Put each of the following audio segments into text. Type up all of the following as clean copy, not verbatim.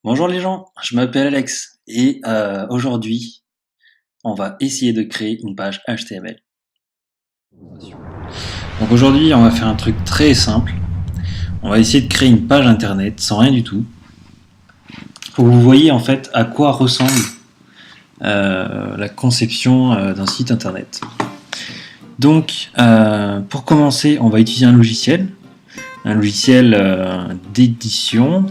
Bonjour les gens, je m'appelle Alex et aujourd'hui on va essayer de créer une page HTML. Donc aujourd'hui on va faire un truc très simple, on va essayer de créer une page internet sans rien du tout pour que vous voyez en fait à quoi ressemble la conception d'un site internet. Donc pour commencer on va utiliser un logiciel d'édition.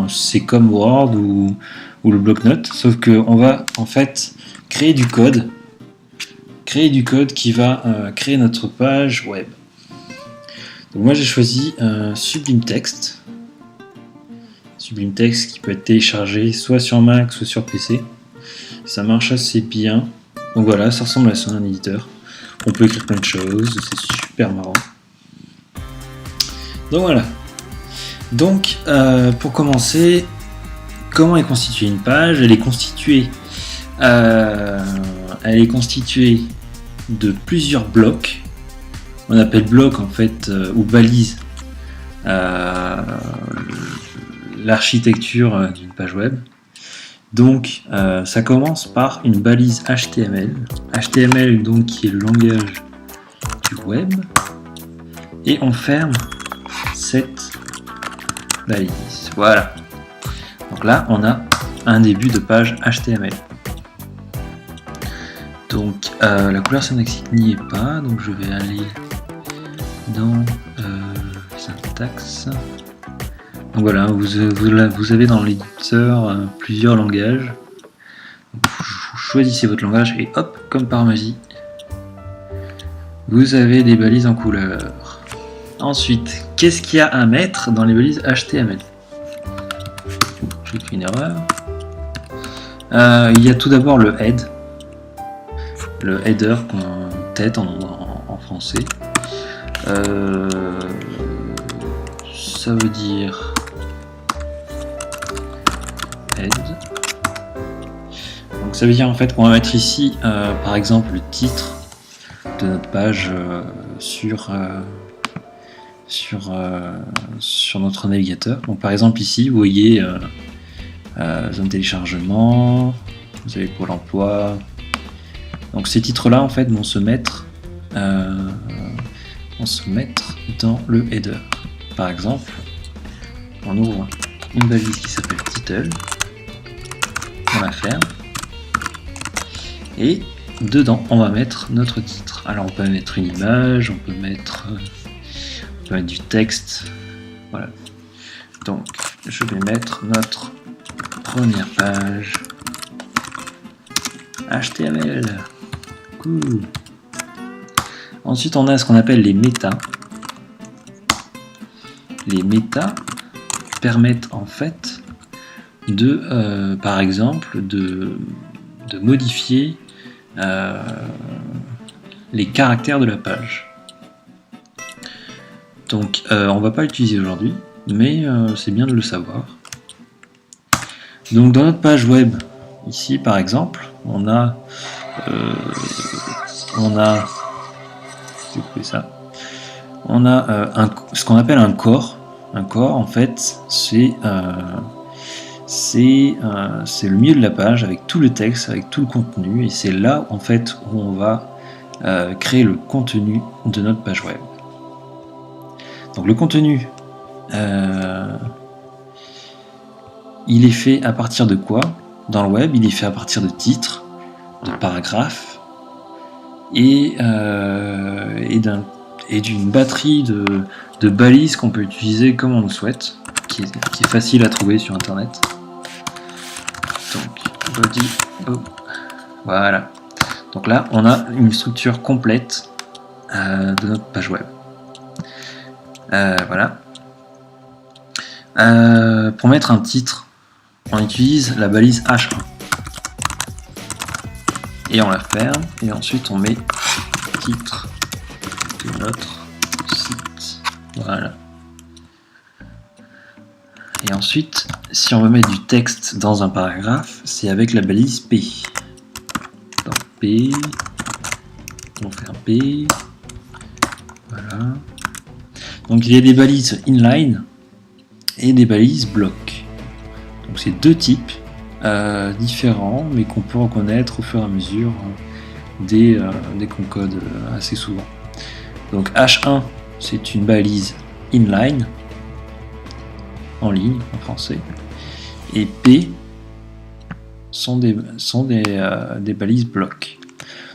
C'est comme Word ou le bloc-notes, sauf qu'on va en fait créer du code qui va créer notre page web. Donc moi j'ai choisi Sublime Text qui peut être téléchargé soit sur Mac soit sur PC. Ça marche assez bien. Donc voilà, ça ressemble à ça, un éditeur. On peut écrire plein de choses, c'est super marrant. Donc voilà. Donc pour commencer, comment est constituée une page? Elle est constituée de plusieurs blocs. On appelle bloc en fait ou balise l'architecture d'une page web. Donc ça commence par une balise HTML. HTML donc qui est le langage du web. Et on ferme cette balise. Voilà. Donc là on a un début de page HTML. Donc la couleur syntaxique n'y est pas, donc je vais aller dans syntaxe. Donc voilà, vous avez dans l'éditeur plusieurs langages. Donc, vous choisissez votre langage et hop, comme par magie, vous avez des balises en couleur. Ensuite, qu'est-ce qu'il y a à mettre dans les balises HTML? J'ai fait une erreur. Il y a tout d'abord le head. Le header qu'on tête en français. Ça veut dire head. Donc ça veut dire en fait qu'on va mettre ici par exemple le titre de notre page sur notre navigateur. Donc par exemple ici vous voyez zone téléchargement, vous avez Pôle emploi. Donc ces titres-là en fait vont se mettre dans le header. Par exemple, on ouvre une balise qui s'appelle title, on la ferme, et dedans on va mettre notre titre. Alors on peut mettre une image, on peut mettre du texte, voilà. Donc je vais mettre notre première page HTML. Cool. Ensuite, on a ce qu'on appelle les métas. Les métas permettent en fait de, par exemple, de modifier les caractères de la page. Donc, on va pas l'utiliser aujourd'hui, mais c'est bien de le savoir. Donc, dans notre page web, ici par exemple, on a ce qu'on appelle un core. Un core, en fait, c'est le milieu de la page avec tout le texte, avec tout le contenu, et c'est là en fait où on va créer le contenu de notre page web. Donc le contenu, il est fait à partir de quoi? Dans le web, il est fait à partir de titres, de paragraphes et d'une batterie de balises qu'on peut utiliser comme on le souhaite, qui est facile à trouver sur internet. Donc body, voilà. Donc là on a une structure complète de notre page web. Voilà. Pour mettre un titre, on utilise la balise H1 et on la ferme, et ensuite on met titre de notre site. Voilà. Et ensuite, si on veut mettre du texte dans un paragraphe, c'est avec la balise P. Donc P, on fait un P. Voilà. Donc il y a des balises inline et des balises bloc. Donc c'est deux types différents, mais qu'on peut reconnaître au fur et à mesure dès qu'on code assez souvent. Donc H1, c'est une balise inline, en ligne en français, et P sont des balises blocs.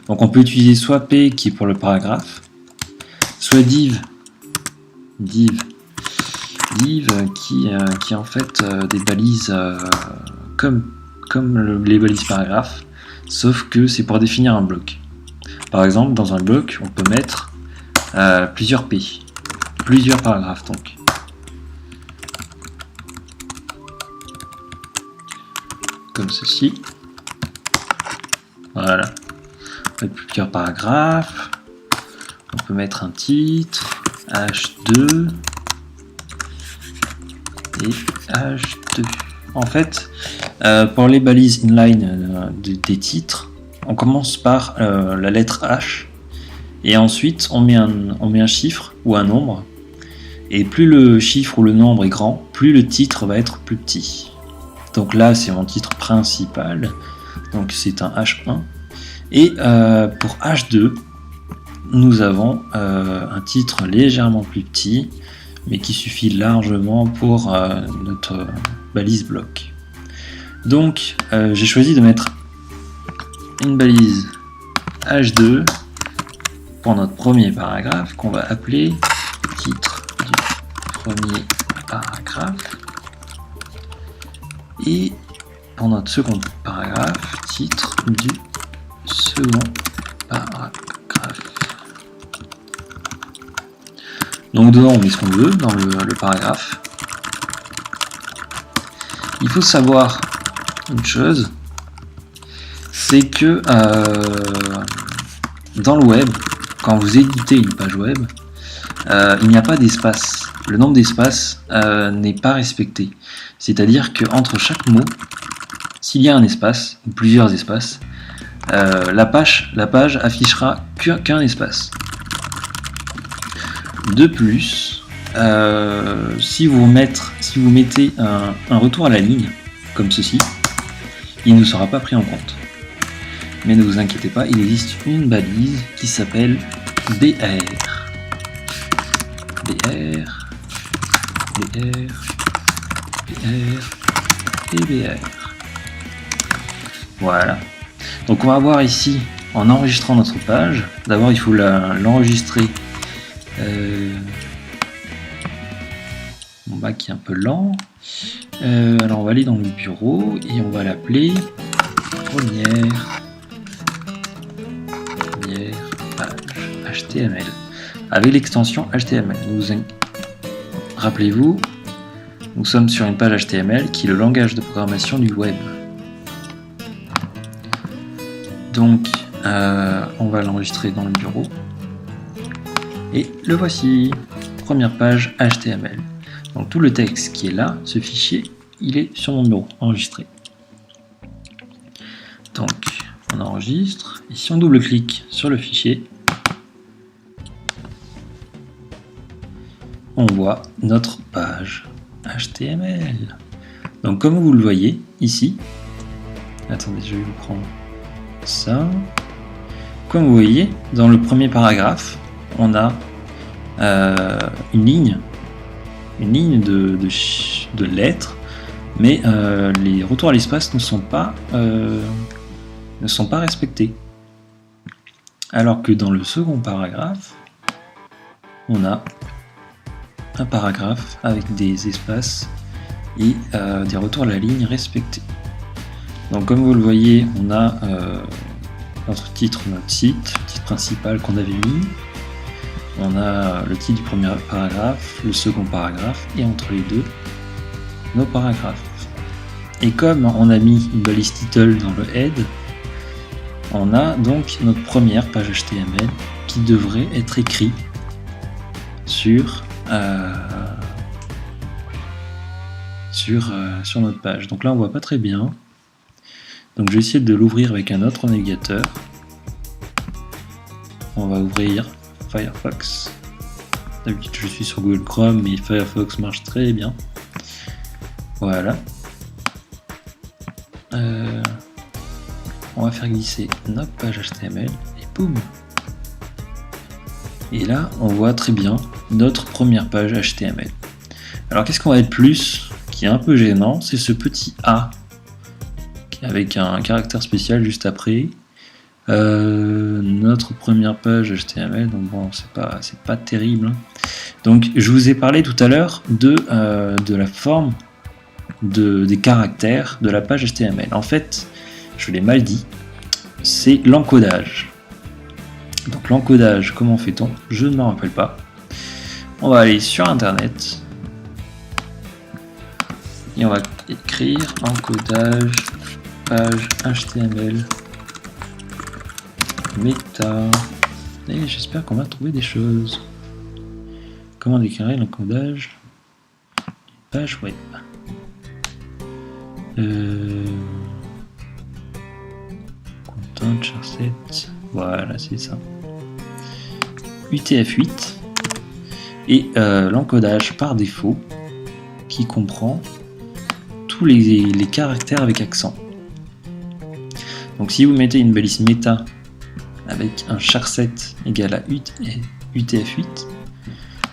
Donc on peut utiliser soit P qui est pour le paragraphe, soit div qui est en fait des balises comme les balises paragraphes, sauf que c'est pour définir un bloc. Par exemple, dans un bloc, on peut mettre plusieurs P, plusieurs paragraphes donc. Comme ceci. Voilà. On peut mettre plusieurs paragraphes. On peut mettre un titre, H2 et H2. En fait, pour les balises inline des titres, on commence par la lettre H et ensuite on met un chiffre ou un nombre. Et plus le chiffre ou le nombre est grand, plus le titre va être plus petit. Donc là, c'est mon titre principal. Donc c'est un H1. Et pour H2, nous avons un titre légèrement plus petit, mais qui suffit largement pour notre balise bloc. Donc j'ai choisi de mettre une balise H2 pour notre premier paragraphe qu'on va appeler titre du premier paragraphe. Et pour notre second paragraphe, titre du second paragraphe. Donc dedans on met ce qu'on veut dans le paragraphe. Il faut savoir une chose, c'est que dans le web, quand vous éditez une page web, il n'y a pas d'espace. Le nombre d'espaces n'est pas respecté. C'est-à-dire qu'entre chaque mot, s'il y a un espace, ou plusieurs espaces, la page affichera qu'un espace. De plus, si vous mettez un retour à la ligne, comme ceci, il ne sera pas pris en compte. Mais ne vous inquiétez pas, il existe une balise qui s'appelle BR. Et BR. Voilà. Donc on va voir ici, en enregistrant notre page, d'abord il faut l'enregistrer. Mon Mac est un peu lent. Alors on va aller dans le bureau et on va l'appeler première page HTML avec l'extension HTML. Rappelez-vous, nous sommes sur une page HTML qui est le langage de programmation du web. Donc on va l'enregistrer dans le bureau. Et le voici, première page HTML. Donc tout le texte qui est là, ce fichier, il est sur mon bureau, enregistré. Donc on enregistre, et si on double-clique sur le fichier, on voit notre page HTML. Donc comme vous le voyez ici, attendez, je vais vous prendre ça. Comme vous voyez, dans le premier paragraphe, on a une ligne de lettres, mais les retours à l'espace ne sont pas respectés. Alors que dans le second paragraphe, on a un paragraphe avec des espaces et des retours à la ligne respectés. Donc comme vous le voyez, on a notre titre, notre site principal qu'on avait mis. On a le titre du premier paragraphe, le second paragraphe, et entre les deux, nos paragraphes. Et comme on a mis une balise title dans le head, on a donc notre première page HTML qui devrait être écrite sur notre page. Donc là on voit pas très bien. Donc je vais essayer de l'ouvrir avec un autre navigateur. On va ouvrir Firefox. D'habitude je suis sur Google Chrome, mais Firefox marche très bien. Voilà. On va faire glisser notre page HTML et boum. Et là, on voit très bien notre première page HTML. Alors qu'est-ce qu'on va être plus, qui est un peu gênant, c'est ce petit A avec un caractère spécial juste après. Notre première page HTML, donc bon, c'est pas terrible. Hein. Donc je vous ai parlé tout à l'heure de la forme des caractères de la page HTML. En fait, je l'ai mal dit, c'est l'encodage. Donc l'encodage, comment fait-on? Je ne m'en rappelle pas. On va aller sur internet et on va écrire encodage page HTML méta et j'espère qu'on va trouver des choses. Comment déclarer l'encodage page web? Content charset, voilà, c'est ça. UTF-8 et l'encodage par défaut qui comprend tous les caractères avec accent. Donc si vous mettez une balise méta avec un charset égal à UTF-8,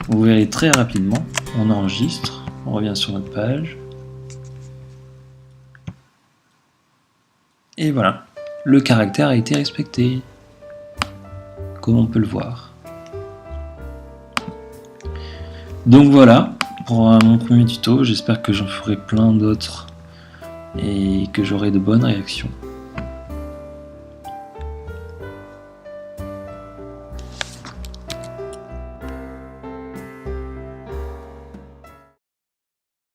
vous verrez très rapidement, on enregistre, on revient sur notre page, et voilà, le caractère a été respecté, comme on peut le voir. Donc voilà, pour mon premier tuto, j'espère que j'en ferai plein d'autres et que j'aurai de bonnes réactions.